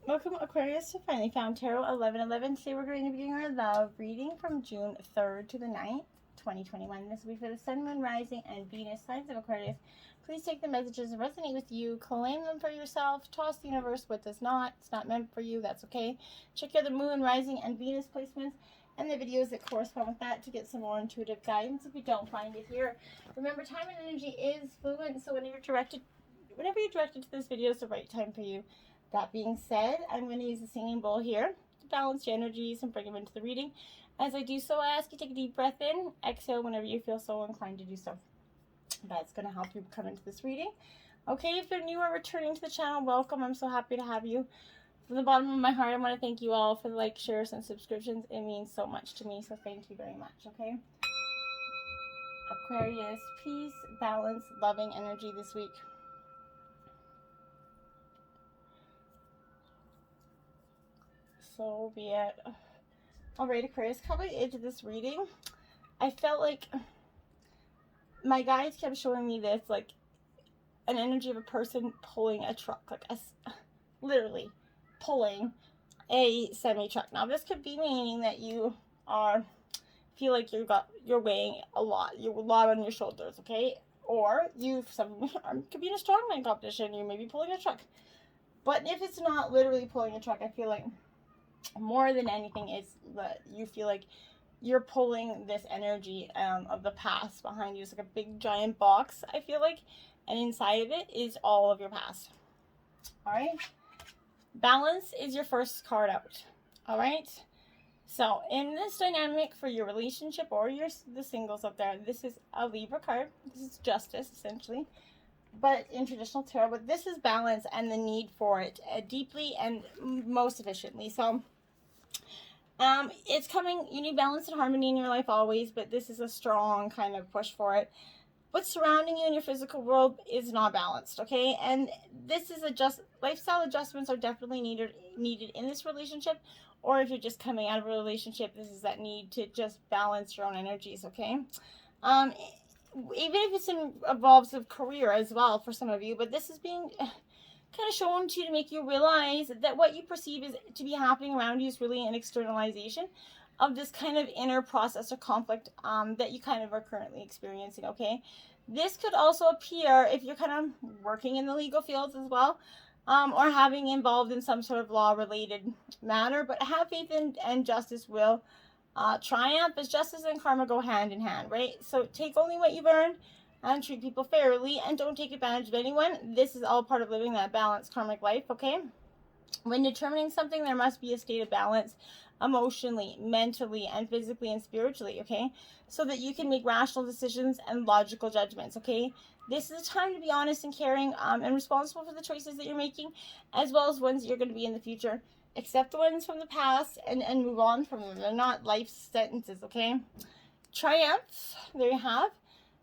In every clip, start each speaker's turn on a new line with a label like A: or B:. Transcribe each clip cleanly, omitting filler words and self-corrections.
A: Welcome, Aquarius, to Finally Found Tarot 1111. Today we're going to be doing our love reading from June 3rd to the 9th, 2021. This will be for the Sun, Moon, Rising, and Venus signs of Aquarius. Please take the messages that resonate with you, claim them for yourself, toss the universe what does not. It's not meant for you, that's okay. Check out the Moon, Rising, and Venus placements and the videos that correspond with that to get some more intuitive guidance if you don't find it here. Remember, time and energy is fluent, so whenever you're directed to this video, it's the right time for you. That being said, I'm going to use the singing bowl here to balance your energies and bring them into the reading. As I do so, I ask you to take a deep breath in, exhale whenever you feel so inclined to do so. That's going to help you come into this reading. Okay, if you're new or returning to the channel, welcome. I'm so happy to have you. From the bottom of my heart, I want to thank you all for the likes, shares, and subscriptions. It means so much to me, so thank you very much, okay? Aquarius, peace, balance, loving energy this week. So be it. Alright, Aquarius, coming into this reading, I felt like my guides kept showing me this, like, an energy of a person pulling a truck, like, literally pulling a semi-truck. Now, this could be meaning that you feel like you're weighing a lot on your shoulders, okay? Or could be in a strongman competition, you may be pulling a truck. But if it's not literally pulling a truck, I feel like more than anything is that you feel like you're pulling this energy of the past behind you. It's like a big giant box, I feel like, and inside of it is all of your past. All right, balance is your first card out. All right, so in this dynamic for your relationship or the singles up there, this is a Libra card. This is justice, essentially, but in traditional tarot. But this is balance and the need for it deeply and most efficiently. So it's coming. You need balance and harmony in your life always, but this is a strong kind of push for it. What's surrounding you in your physical world is not balanced, okay? And this is lifestyle adjustments are definitely needed in this relationship, or if you're just coming out of a relationship, this is that need to just balance your own energies, okay? Even if it involves a career as well for some of you, but this is being kind of shown to you to make you realize that what you perceive is to be happening around you is really an externalization of this kind of inner process or conflict that you kind of are currently experiencing, okay? This could also appear if you're kind of working in the legal fields as well, or having involved in some sort of law-related matter, but have faith in and justice will triumph, as justice and karma go hand in hand, right? So take only what you've earned and treat people fairly and don't take advantage of anyone. This is all part of living that balanced karmic life, okay? When determining something, there must be a state of balance emotionally, mentally, and physically and spiritually, okay? So that you can make rational decisions and logical judgments, okay? This is a time to be honest and caring and responsible for the choices that you're making, as well as ones that you're going to be in the future. Accept the ones from the past and move on from them. They're not life sentences, okay? Triumph, there you have.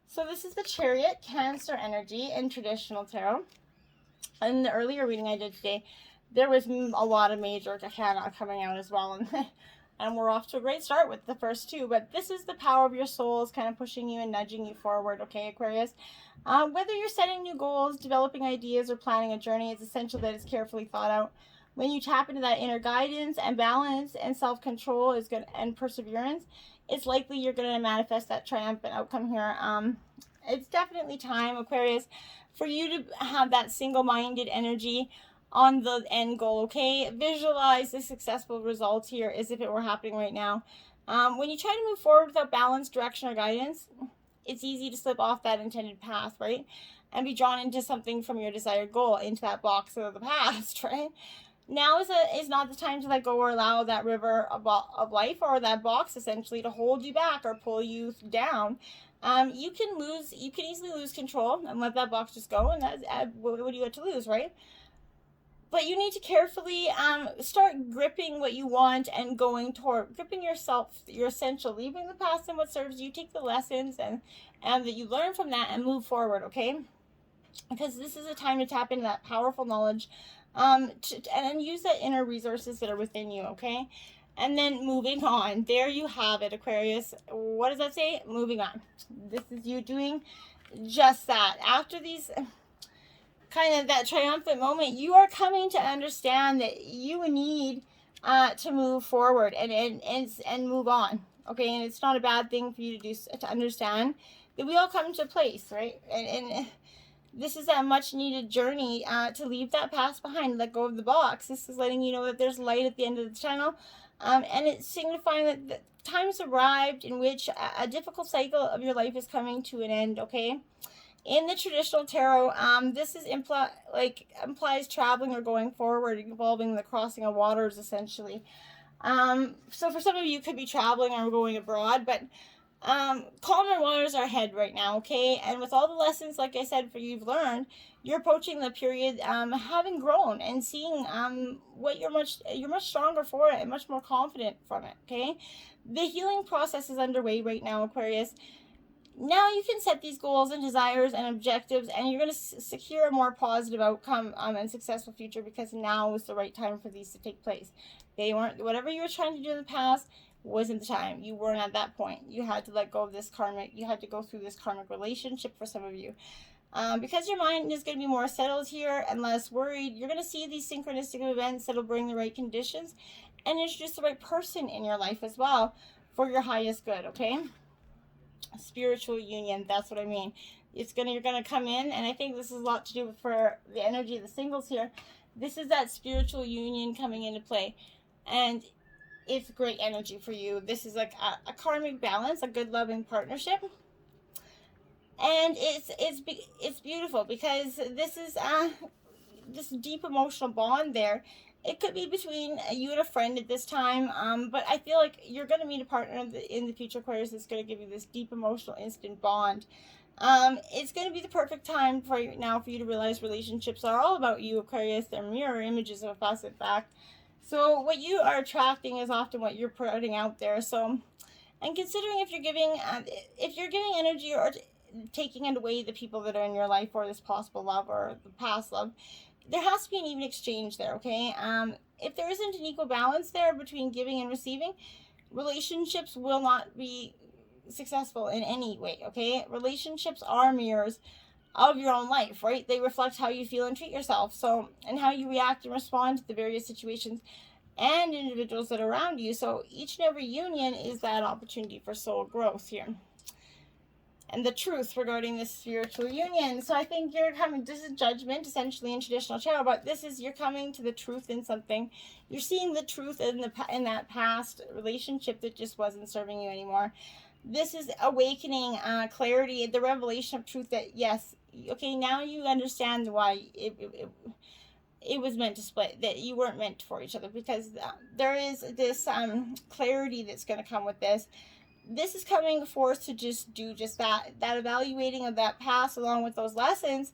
A: So this is the Chariot, Cancer energy in traditional tarot. In the earlier reading I did today, there was a lot of major arcana coming out as well. And we're off to a great start with the first two. But this is the power of your soul is kind of pushing you and nudging you forward, okay, Aquarius? Whether you're setting new goals, developing ideas, or planning a journey, it's essential that it's carefully thought out. When you tap into that inner guidance and balance and self-control and perseverance, it's likely you're going to manifest that triumphant outcome here. It's definitely time, Aquarius, for you to have that single-minded energy on the end goal, okay? Visualize the successful results here as if it were happening right now. When you try to move forward without balance, direction, or guidance, it's easy to slip off that intended path, right? And be drawn into something from your desired goal, into that box of the past, right? Now is not the time to let go or allow that river of life or that box essentially to hold you back or pull you down. You can easily lose control and let that box just go, and what do you have to lose, right? But you need to carefully start gripping what you want and going toward gripping yourself, your essential, leaving the past and what serves you. Take the lessons and that you learn from that and move forward, okay? Because this is a time to tap into that powerful knowledge and use that inner resources that are within you, okay? And then moving on. There you have it, Aquarius. What does that say? Moving on. This is you doing just that. After these kind of that triumphant moment, you are coming to understand that you need to move forward and move on. Okay, and it's not a bad thing for you to do, to understand that we all come to a place, right? And this is that much needed journey to leave that past behind, let go of the box. This is letting you know that there's light at the end of the tunnel, and it's signifying that the time's arrived in which a difficult cycle of your life is coming to an end. Okay. In the traditional tarot, this is implies traveling or going forward, involving the crossing of waters, essentially. So for some of you, it could be traveling or going abroad, but calmer waters are ahead right now, okay? And with all the lessons, like I said, you've learned, you're approaching the period having grown and seeing what you're much stronger for it and much more confident from it, okay? The healing process is underway right now, Aquarius. Now you can set these goals and desires and objectives, and you're going to secure a more positive outcome and successful future, because now is the right time for these to take place. They weren't, whatever you were trying to do in the past wasn't the time. You weren't at that point. You had to let go of this karmic, you had to go through this karmic relationship for some of you. Because your mind is going to be more settled here and less worried, you're going to see these synchronistic events that will bring the right conditions and introduce the right person in your life as well for your highest good, okay? Spiritual union, that's what I mean. You're gonna come in, and I think this is a lot to do with, for the energy of the singles here, this is that spiritual union coming into play, and it's great energy for you. This is like a karmic balance, a good loving partnership, and it's beautiful, because this is this deep emotional bond there. It could be between you and a friend at this time, but I feel like you're going to meet a partner in the future, Aquarius, that's going to give you this deep emotional instant bond. It's going to be the perfect time for you to realize relationships are all about you, Aquarius. They're mirror images of a facet fact. So what you are attracting is often what you're putting out there. So, and considering if you're giving energy or taking away the people that are in your life, or this possible love or the past love, there has to be an even exchange there, okay? If there isn't an equal balance there between giving and receiving, relationships will not be successful in any way, okay? Relationships are mirrors of your own life, right? They reflect how you feel and treat yourself, so, and how you react and respond to the various situations and individuals that are around you. So each and every union is that opportunity for soul growth here. And the truth regarding this spiritual union. So I think you're coming, this is judgment essentially in traditional tarot, but this is, you're coming to the truth in something. You're seeing the truth in that past relationship that just wasn't serving you anymore. This is awakening, clarity, the revelation of truth that, yes, okay, now you understand why it was meant to split, that you weren't meant for each other, because there is this clarity that's going to come with this. This is coming forth to just do just that evaluating of that past, along with those lessons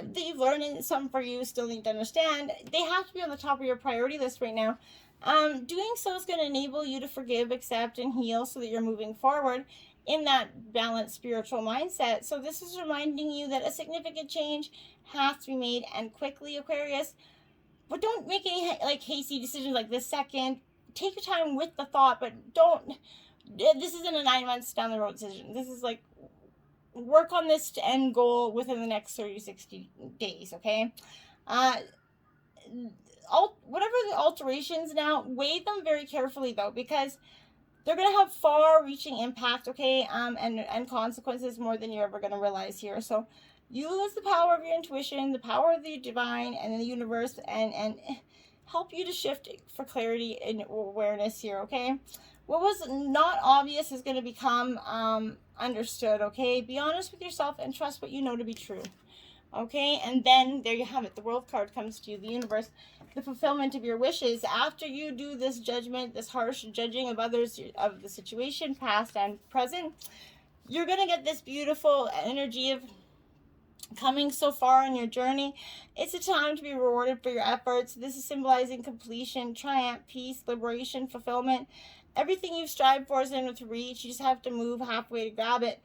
A: that you've learned, and some for you still need to understand. They have to be on the top of your priority list right now. Doing so is going to enable you to forgive, accept, and heal, so that you're moving forward in that balanced spiritual mindset. So this is reminding you that a significant change has to be made, and quickly, Aquarius. But don't make any hasty decisions like this second. Take your time with the thought, but don't. This isn't a 9 months down the road decision. This is like, work on this to end goal within the next 30 to 60 days, okay? Whatever the alterations now, weigh them very carefully though, because they're going to have far-reaching impact, okay? And consequences more than you're ever going to realize here. So use the power of your intuition, the power of the divine and the universe, and help you to shift for clarity and awareness here, okay? What was not obvious is going to become understood, okay? Be honest with yourself and trust what you know to be true, okay? And then there you have it. The World card comes to you, the universe, the fulfillment of your wishes. After you do this judgment, this harsh judging of others, of the situation, past and present, you're going to get this beautiful energy of coming so far on your journey. It's a time to be rewarded for your efforts. This is symbolizing completion, triumph, peace, liberation, fulfillment. Everything you've strived for is in with reach. You just have to move halfway to grab it.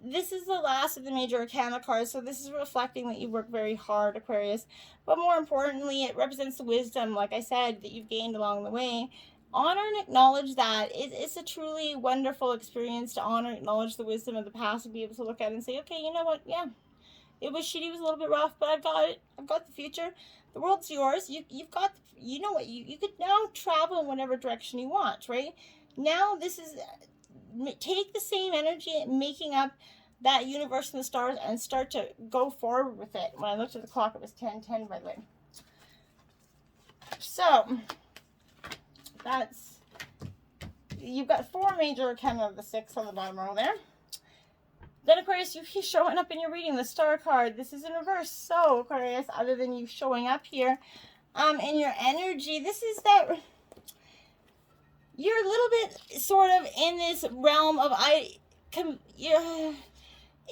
A: This is the last of the major arcana cards, so this is reflecting that you work very hard, Aquarius. But more importantly, it represents the wisdom, like I said, that you've gained along the way. Honor and acknowledge that. It's a truly wonderful experience to honor and acknowledge the wisdom of the past and be able to look at it and say, okay, you know what, yeah, It was shitty, it was a little bit rough, but I've got it. I've got the future. The world's yours. You've got, you know what, you could now travel in whatever direction you want, right? Now this is, take the same energy, making up that universe and the stars, and start to go forward with it. When I looked at the clock, it was 10:10, by the way. So, that's, you've got 4 major arcana of the 6 on the bottom row there. Then Aquarius, you keep showing up in your reading, the star card. This is in reverse. So Aquarius, other than you showing up here, in your energy, this is that you're a little bit sort of in this realm of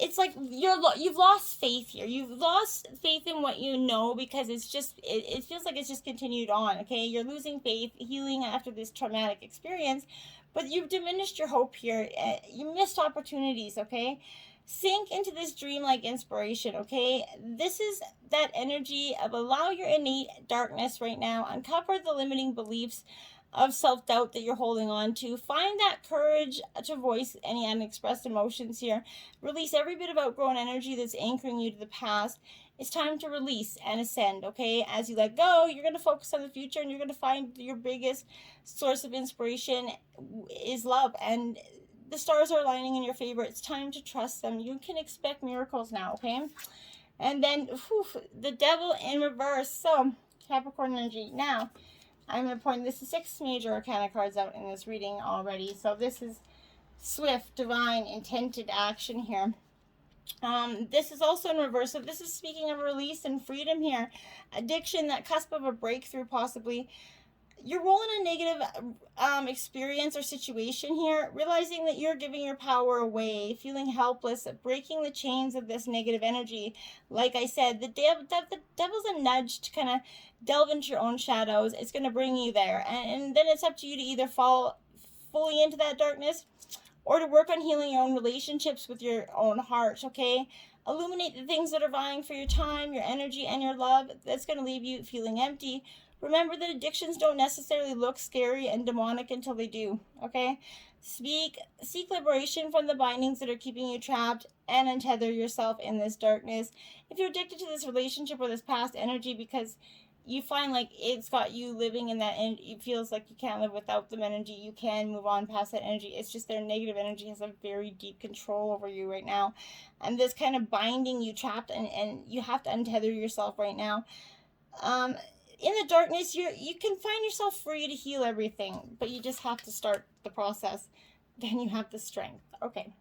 A: it's like you've lost faith here. You've lost faith in what you know, because it's just, it feels like it's just continued on, okay? You're losing faith, healing after this traumatic experience, but you've diminished your hope here. You missed opportunities, okay? Sink into this dreamlike inspiration, okay? This is that energy of allow your innate darkness right now. Uncover the limiting beliefs of self-doubt that you're holding on to. Find that courage to voice any unexpressed emotions here. Release every bit of outgrown energy that's anchoring you to the past. It's time to release and ascend, okay? As you let go, you're going to focus on the future, and you're going to find your biggest source of inspiration is love, and the stars are aligning in your favor. It's time to trust them. You can expect miracles now, okay? And then, the devil in reverse. So, Capricorn energy. Now, I'm going to point this is 6 major arcana cards out in this reading already. So this is swift, divine, intended action here. This is also in reverse. So this is speaking of release and freedom here. Addiction, that cusp of a breakthrough possibly. You're rolling a negative experience or situation here, realizing that you're giving your power away, feeling helpless, breaking the chains of this negative energy. Like I said, the devil's a nudge to kind of delve into your own shadows. It's going to bring you there. And then it's up to you to either fall fully into that darkness or to work on healing your own relationships with your own heart, okay? Illuminate the things that are vying for your time, your energy, and your love. That's going to leave you feeling empty. Remember that addictions don't necessarily look scary and demonic until they do, okay? Seek liberation from the bindings that are keeping you trapped, and untether yourself in this darkness. If you're addicted to this relationship or this past energy because you find like it's got you living in that, and it feels like you can't live without them energy, you can move on past that energy. It's just their negative energy has a very deep control over you right now. And this kind of binding you trapped, and you have to untether yourself right now. In the darkness, you can find yourself free to heal everything, but you just have to start the process. Then you have the strength. Okay,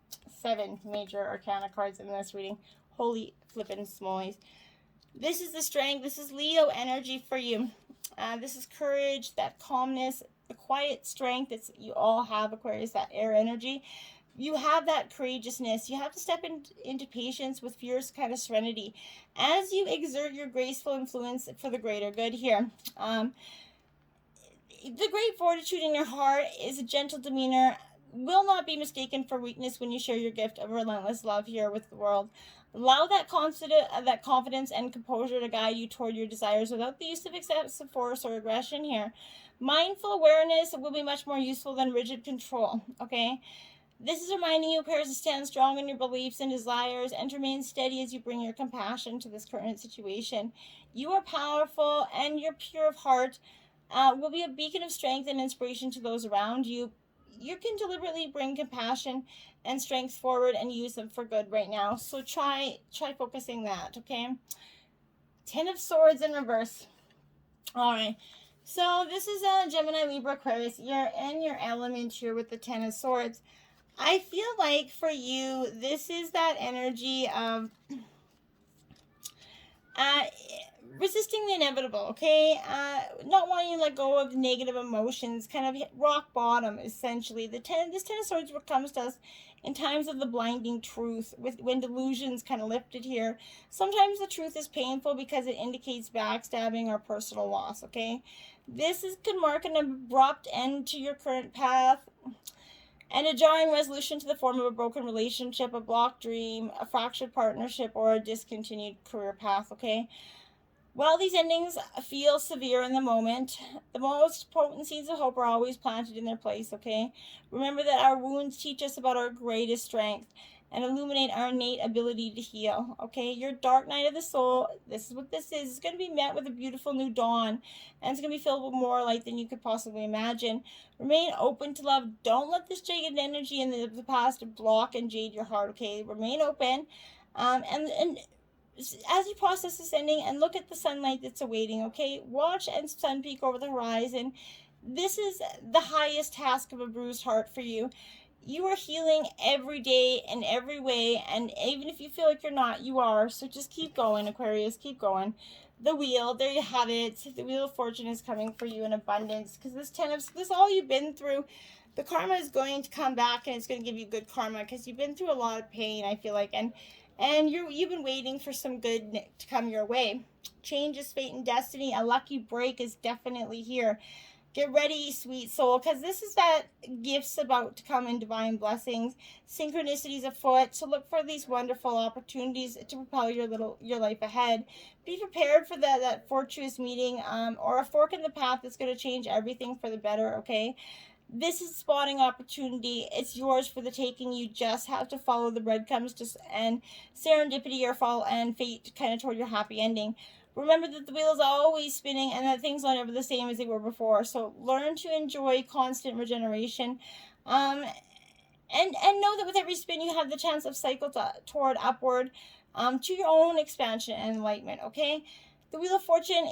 A: 7 major arcana cards in this reading. Holy flippin' smolies. This is the strength. This is Leo energy for you. This is courage, that calmness, the quiet strength that you all have, Aquarius, that air energy. You have that courageousness. You have to step into patience with fierce kind of serenity as you exert your graceful influence for the greater good here. The great fortitude in your heart is a gentle demeanor. Will not be mistaken for weakness when you share your gift of relentless love here with the world. Allow that confidence and composure to guide you toward your desires without the use of excessive force or aggression here. Mindful awareness will be much more useful than rigid control, okay? This is reminding you, Aquarius, to stand strong in your beliefs and desires and to remain steady as you bring your compassion to this current situation. You are powerful, and you're pure of heart. Will be a beacon of strength and inspiration to those around you. You can deliberately bring compassion and strength forward and use them for good right now. So try focusing that, okay? 10 of Swords in reverse. All right. So this is Gemini, Libra, Aquarius. You're in your element here with the 10 of Swords. I feel like for you, this is that energy of resisting the inevitable, okay? Not wanting to let go of negative emotions, kind of hit rock bottom, essentially. This 10 of Swords comes to us in times of the blinding truth, when delusions kind of lifted here. Sometimes the truth is painful because it indicates backstabbing or personal loss, okay? This could mark an abrupt end to your current path, and a jarring resolution to the form of a broken relationship, a blocked dream, a fractured partnership, or a discontinued career path, okay? While these endings feel severe in the moment, the most potent seeds of hope are always planted in their place, okay? Remember that our wounds teach us about our greatest strength, and illuminate our innate ability to heal. Okay, your dark night of the soul, this is what this is. It's going to be met with a beautiful new dawn, and it's going to be filled with more light than you could possibly imagine. Remain open to love. Don't let this jagged energy in the past block and jade your heart. Okay, remain open, and as you process this ending and look at the sunlight that's awaiting. Okay, watch and sun peek over the horizon. This is the highest task of a bruised heart for you. You are healing every day in every way, and even if you feel like you're not, you are. So just keep going, Aquarius, keep going. The wheel, there you have it. The Wheel of Fortune is coming for you in abundance, because this all you've been through, the karma is going to come back, and it's going to give you good karma, because you've been through a lot of pain, I feel like, and you've been waiting for some good to come your way. Change is fate and destiny. A lucky break is definitely here. Get ready, sweet soul, because this is that gifts about to come in divine blessings, synchronicities afoot. So look for these wonderful opportunities to propel your life ahead. Be prepared for that fortuitous meeting or a fork in the path that's going to change everything for the better, okay? This is spotting opportunity. It's yours for the taking. You just have to follow the breadcrumbs and serendipity or fall and fate kind of toward your happy ending. Remember that the wheel is always spinning and that things aren't ever the same as they were before. So learn to enjoy constant regeneration. And know that with every spin you have the chance of cycle toward upward to your own expansion and enlightenment, okay? The Wheel of Fortune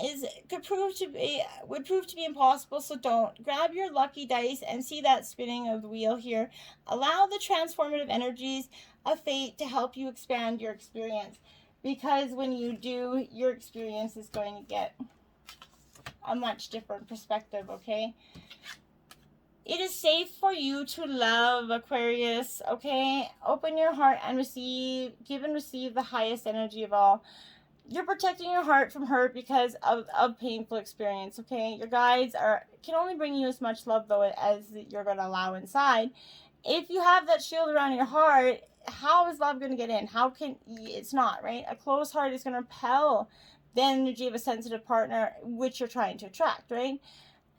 A: would prove to be impossible, so don't. Grab your lucky dice and see that spinning of the wheel here. Allow the transformative energies of fate to help you expand your experience. Because when you do, your experience is going to get a much different perspective, okay? It is safe for you to love, Aquarius, okay? Open your heart and give and receive the highest energy of all. You're protecting your heart from hurt because of painful experience, okay? Your guides can only bring you as much love, though, as you're going to allow inside. If you have that shield around your heart, how is love going to get in? It's not, right? A closed heart is going to repel the energy of a sensitive partner, which you're trying to attract, right?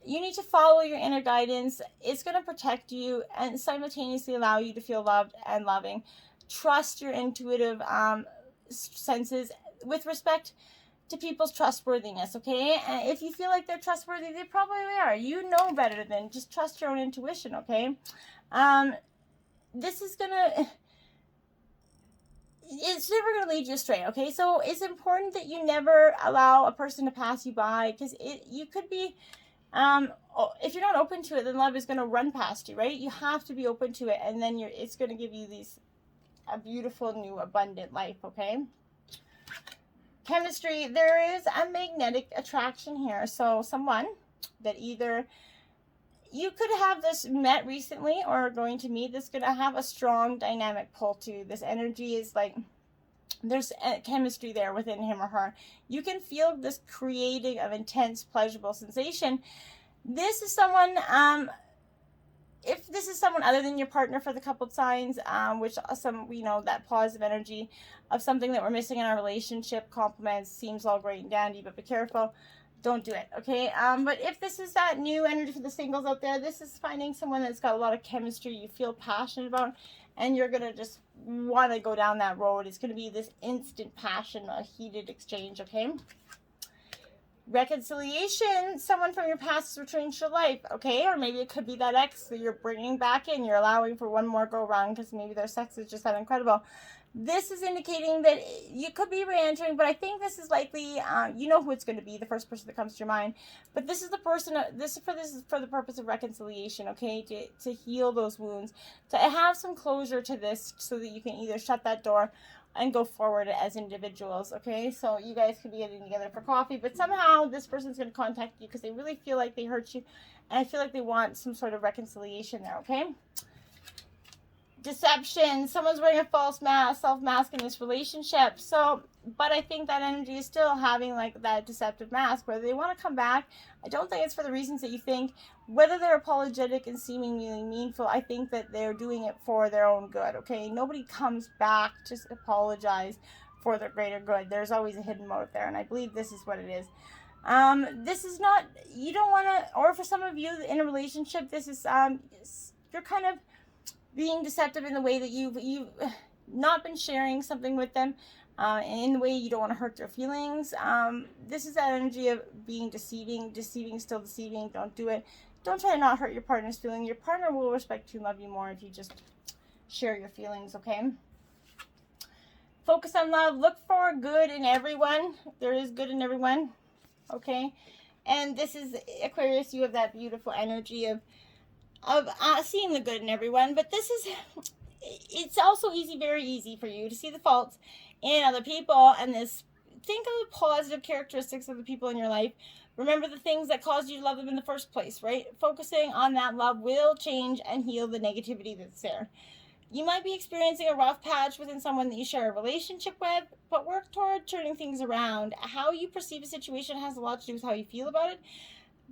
A: You need to follow your inner guidance. It's going to protect you and simultaneously allow you to feel loved and loving. Trust your intuitive senses with respect to people's trustworthiness, okay? And if you feel like they're trustworthy, they probably are. You know better than just trust your own intuition, okay? This is gonna... It's never going to lead you astray, okay? So it's important that you never allow a person to pass you by, because you could be... if you're not open to it, then love is going to run past you, right? You have to be open to it, and then it's going to give you a beautiful, new, abundant life, okay? Chemistry, there is a magnetic attraction here. So someone that either you could have this met recently or are going to meet, that's going to have a strong dynamic pull to. This energy is like, there's chemistry there within him or her. You can feel this creating of intense, pleasurable sensation. This is someone, if this is someone other than your partner for the coupled signs, which that positive energy of something that we're missing in our relationship, compliments, seems all great and dandy, but be careful. Don't do it, okay? But if this is that new energy for the singles out there, this is finding someone that's got a lot of chemistry you feel passionate about, and you're going to just want to go down that road. It's going to be this instant passion, a heated exchange, okay? Reconciliation, someone from your past is returning to your life, okay? Or maybe it could be that ex that you're bringing back in. You're allowing for one more go round because maybe their sex is just that incredible. This is indicating that you could be re-entering, but I think this is likely, you know who it's going to be, the first person that comes to your mind. But this is the person, this is for the purpose of reconciliation, okay? To heal those wounds, to have some closure to this so that you can either shut that door and go forward as individuals, okay? So you guys could be getting together for coffee, but somehow this person's going to contact you because they really feel like they hurt you, and I feel like they want some sort of reconciliation there, okay? Deception. Someone's wearing a false mask, self-mask in this relationship. So, but I think that energy is still having like that deceptive mask where they want to come back. I don't think it's for the reasons that you think. Whether they're apologetic and seemingly meaningful, I think that they're doing it for their own good, okay? Nobody comes back to apologize for their greater good. There's always a hidden motive there, and I believe this is what it is. This is not, you don't want to, or for some of you in a relationship, this is, you're kind of being deceptive in the way that not been sharing something with them in the way you don't want to hurt their feelings. This is that energy of being deceiving, still deceiving. Don't do it. Don't try to not hurt your partner's feeling. Your partner will respect you and love you more if you just share your feelings, okay? Focus on love. Look for good in everyone. There is good in everyone, okay? And this is Aquarius. You have that beautiful energy of seeing the good in everyone. But this is, it's also easy, very easy for you to see the faults in other people. And this, think of the positive characteristics of the people in your life. Remember the things that caused you to love them in the first place, right? Focusing on that love will change and heal the negativity that's there. You might be experiencing a rough patch within someone that you share a relationship with, but work toward turning things around. How you perceive a situation has a lot to do with how you feel about it.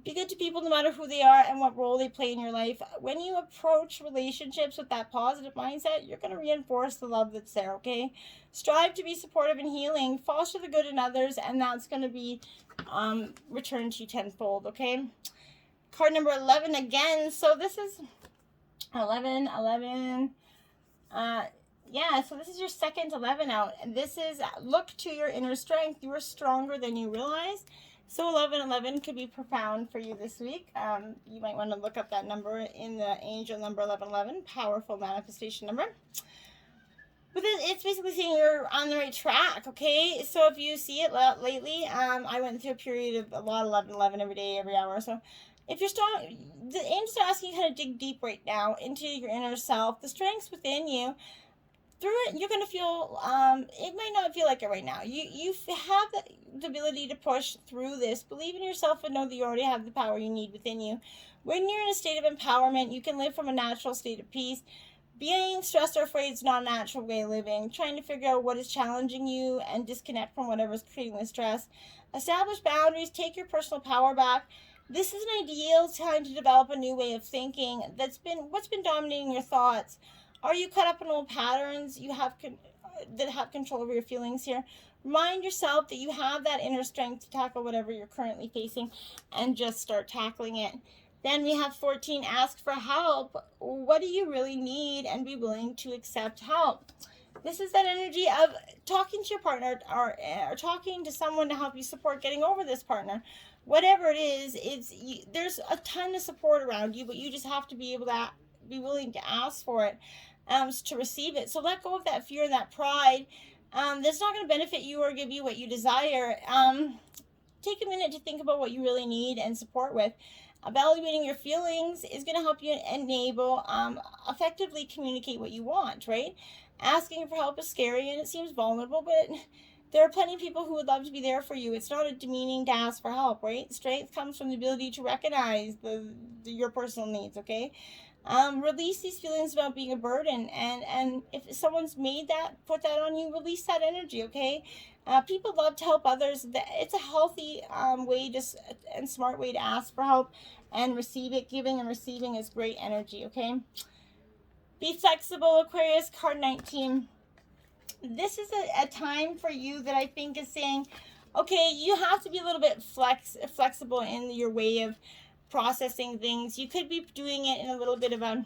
A: Be good to people no matter who they are and what role they play in your life. When you approach relationships with that positive mindset, you're going to reinforce the love that's there, okay? Strive to be supportive and healing. Foster the good in others, and that's going to be returned to you tenfold, okay? Card number 11 again. So this is 11. Yeah, so this is your second 11 out. And this is, look to your inner strength. You are stronger than you realize. So 1111 could be profound for you this week. You might want to look up that number in the angel number 1111, powerful manifestation number. But it's basically saying you're on the right track, okay? So if you see it lately, I went through a period of a lot of 1111 every day, every hour. So if you're strong, the angels are asking you to kind of dig deep right now into your inner self, the strengths within you. Through it, you're going to feel, it might not feel like it right now. You have the ability to push through this. Believe in yourself and know that you already have the power you need within you. When you're in a state of empowerment, you can live from a natural state of peace. Being stressed or afraid is not a natural way of living. Trying to figure out what is challenging you and disconnect from whatever's creating the stress. Establish boundaries. Take your personal power back. This is an ideal time to develop a new way of thinking. What's been dominating your thoughts. Are you caught up in old patterns that have control over your feelings here? Remind yourself that you have that inner strength to tackle whatever you're currently facing and just start tackling it. Then we have 14, ask for help. What do you really need and be willing to accept help? This is that energy of talking to your partner or talking to someone to help you support getting over this partner. Whatever it is, there's a ton of support around you, but you just have to be able to be willing to ask for it. To receive it. So let go of that fear and that pride. That's not going to benefit you or give you what you desire. Take a minute to think about what you really need and support with. Evaluating your feelings is going to help you enable, effectively communicate what you want, right? Asking for help is scary and it seems vulnerable, but there are plenty of people who would love to be there for you. It's not a demeaning to ask for help, right? Strength comes from the ability to recognize your personal needs, okay? Release these feelings about being a burden, and if someone's put that on you, release that energy, okay? People love to help others. It's a healthy way and smart way to ask for help and receive it. Giving and receiving is great energy, okay? Be flexible, Aquarius, card 19. This is a time for you that I think is saying, okay, you have to be a little bit flexible in your way of processing things. You could be doing it in a little bit of a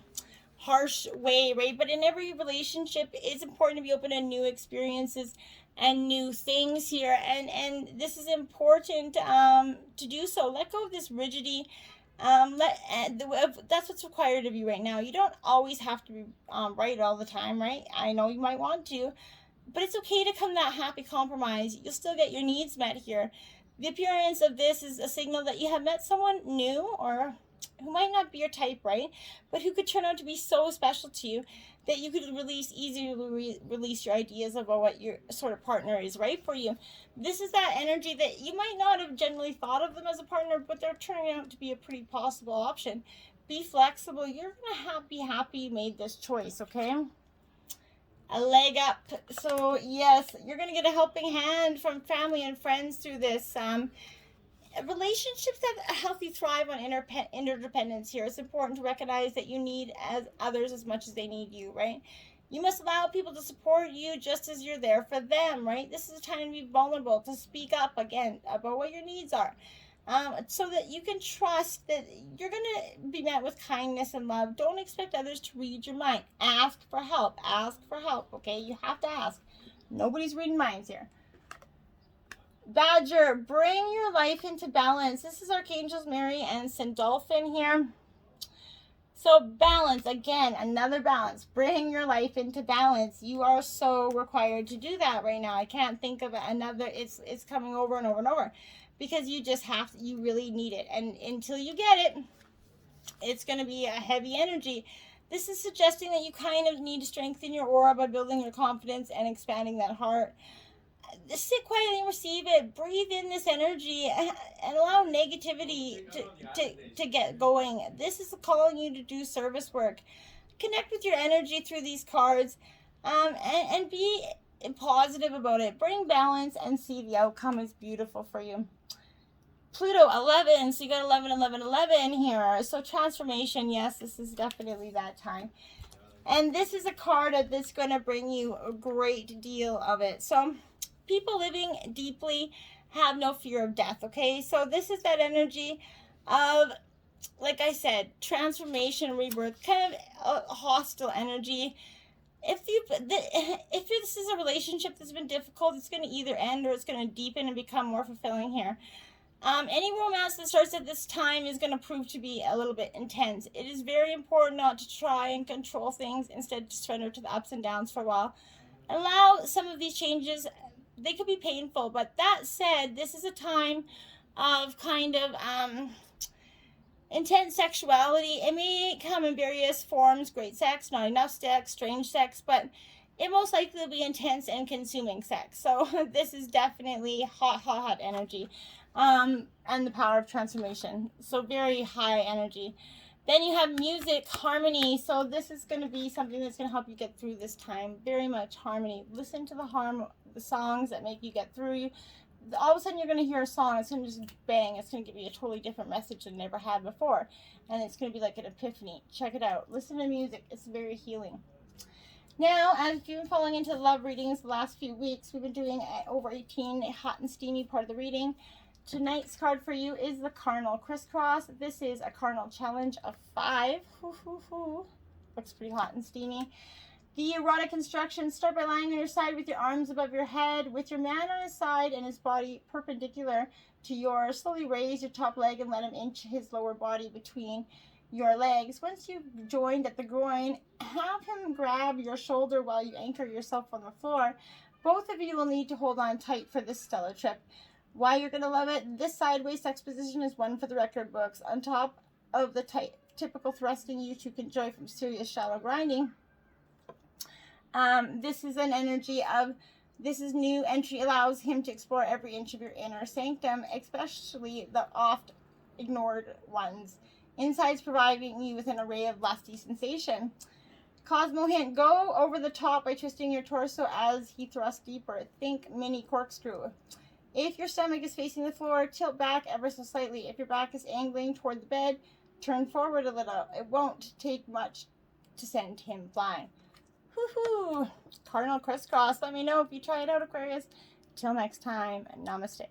A: harsh way, right? But in every relationship, it's important to be open to new experiences and new things here. And this is important to do so. Let go of this rigidity. That's what's required of you right now. You don't always have to be right all the time, right? I know you might want to, but it's okay to come that happy compromise. You'll still get your needs met here. The appearance of this is a signal that you have met someone new or who might not be your type, right? But who could turn out to be so special to you that you could easily release your ideas about what your sort of partner is right for you. This is that energy that you might not have generally thought of them as a partner, but they're turning out to be a pretty possible option. Be flexible. You're going to be happy you made this choice, okay? A leg up. So yes, you're going to get a helping hand from family and friends through this. Relationships that healthy thrive on interdependence here. It's important to recognize that you need others as much as they need you, right? You must allow people to support you just as you're there for them, right? This is a time to be vulnerable, to speak up again about what your needs are. so that you can trust that you're going to be met with kindness and love. Don't expect others to read your mind. Ask for help. Ask for help, okay? You have to ask. Nobody's reading minds here. Badger, bring your life into balance. This is Archangels Mary and Sandolphin here. So balance, again, another balance. Bring your life into balance. You are so required to do that right now. I can't think of another. It's coming over and over and over, because you just have to, you really need it. And until you get it, it's going to be a heavy energy. This is suggesting that you kind of need to strengthen your aura by building your confidence and expanding that heart. Sit quietly and receive it. Breathe in this energy and allow negativity to get going. This is calling you to do service work. Connect with your energy through these cards, and be positive about it. Bring balance and see the outcome is beautiful for you. Pluto 11, so you got 11, 11, 11 here. So transformation, yes, this is definitely that time. And this is a card that's going to bring you a great deal of it. So people living deeply have no fear of death, okay? So this is that energy of, like I said, transformation, rebirth, kind of a hostile energy. If this is a relationship that's been difficult, it's going to either end or it's going to deepen and become more fulfilling here. Any romance that starts at this time is going to prove to be a little bit intense. It is very important not to try and control things. Instead, to surrender to the ups and downs for a while. Allow some of these changes. They could be painful, but that said, this is a time of kind of intense sexuality. It may come in various forms: great sex, not enough sex, strange sex, but it most likely will be intense and consuming sex. So this is definitely hot, hot, hot energy. And the power of transformation. So very high energy. Then you have music, harmony. So this is going to be something that's going to help you get through this time. Very much harmony. Listen to the songs that make you get through. You, all of a sudden you're going to hear a song. It's going to just bang. It's going to give you a totally different message than you never had before. And it's going to be like an epiphany. Check it out. Listen to music. It's very healing. Now, as you've been falling into the love readings the last few weeks, we've been doing over 18, a hot and steamy part of the reading. Tonight's card for you is the Carnal Crisscross. This is a Carnal challenge of 5. Looks pretty hot and steamy. The Erotic Instructions: start by lying on your side with your arms above your head, with your man on his side and his body perpendicular to yours. Slowly raise your top leg and let him inch his lower body between your legs. Once you've joined at the groin, have him grab your shoulder while you anchor yourself on the floor. Both of you will need to hold on tight for this stellar trip. Why you're going to love it? This sideways sex position is one for the record books. On top of the typical thrusting you two can enjoy from serious shallow grinding, this is an energy of, this is new entry, allows him to explore every inch of your inner sanctum, especially the oft ignored ones. Insides providing you with an array of lusty sensation. Cosmo hint: go over the top by twisting your torso as he thrusts deeper. Think mini corkscrew. If your stomach is facing the floor, tilt back ever so slightly. If your back is angling toward the bed, turn forward a little. It won't take much to send him flying. Woohoo! Carnal Crisscross. Let me know if you try it out, Aquarius. Till next time, namaste.